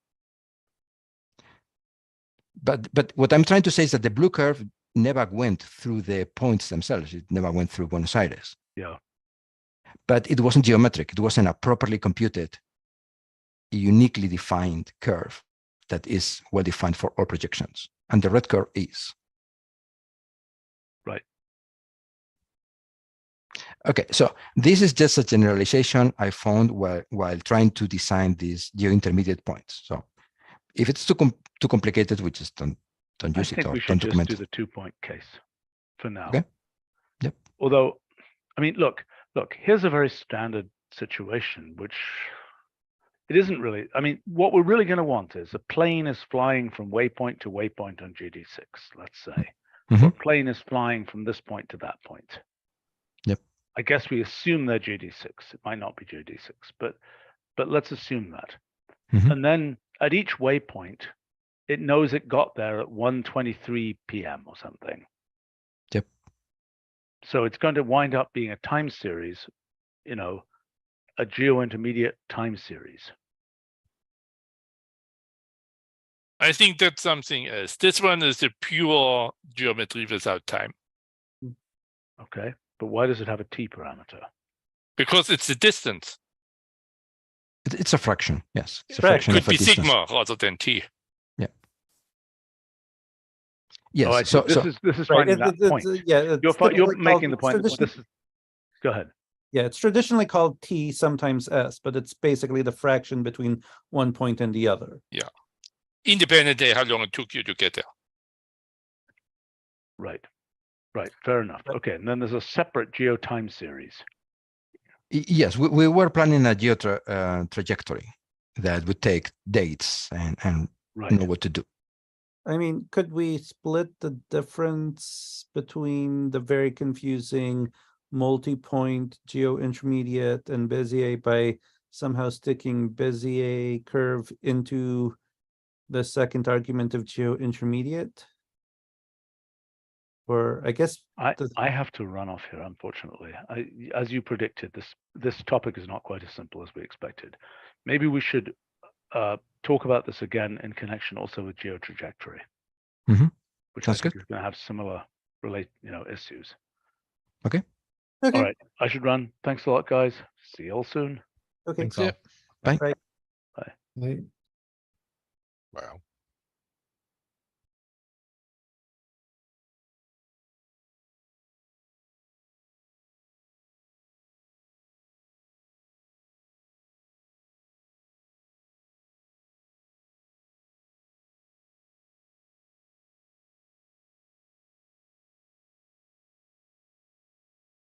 But what I'm trying to say is that the blue curve never went through the points themselves. It never went through Buenos Aires. Yeah. But it wasn't geometric. It wasn't a properly computed, uniquely defined curve that is well defined for all projections. And the red curve is. Right. Okay, so this is just a generalization I found while trying to design these geo-intermediate points. So if it's too complicated, we just don't use it think or we should don't just document do it. the 2-point case for now. Okay. Yep. Although, I mean, look, here's a very standard situation, which it isn't really. I mean, what we're really going to want is a plane is flying from waypoint to waypoint on GD6, let's say. Or a plane is flying from this point to that point. Yep. I guess we assume they're GD6. It might not be GD6, but let's assume that. And then at each waypoint, it knows it got there at 1:23 p.m. or something. Yep. So it's going to wind up being a time series, a geo-intermediate time series. I think that's something else. This one is the pure geometry without time. Okay, but why does it have a t parameter? Because it's the distance. It's a fraction, yes. It's a Right. fraction Could of a be distance. sigma rather than t. Yeah. Yes. Oh, I see. This is finding that point. You're making the point. This is. Go ahead. Yeah, it's traditionally called t, sometimes s, but it's basically the fraction between one point and the other. Yeah. Independently how long it took you to get there. Right. Fair enough. Okay. And then there's a separate geo time series. Yes, we were planning a geo trajectory that would take dates and know what to do. I mean, could we split the difference between the very confusing multi-point geo-intermediate and Bezier by somehow sticking Bezier curve into the second argument of geo-intermediate? Or I guess I have to run off here, unfortunately. As you predicted, this topic is not quite as simple as we expected. Maybe we should talk about this again in connection also with geotrajectory, which I think is going to have similar issues. Okay. All right. I should run. Thanks a lot, guys. See you all soon. Okay. Thanks all. Bye. Right. Bye. Right. Wow.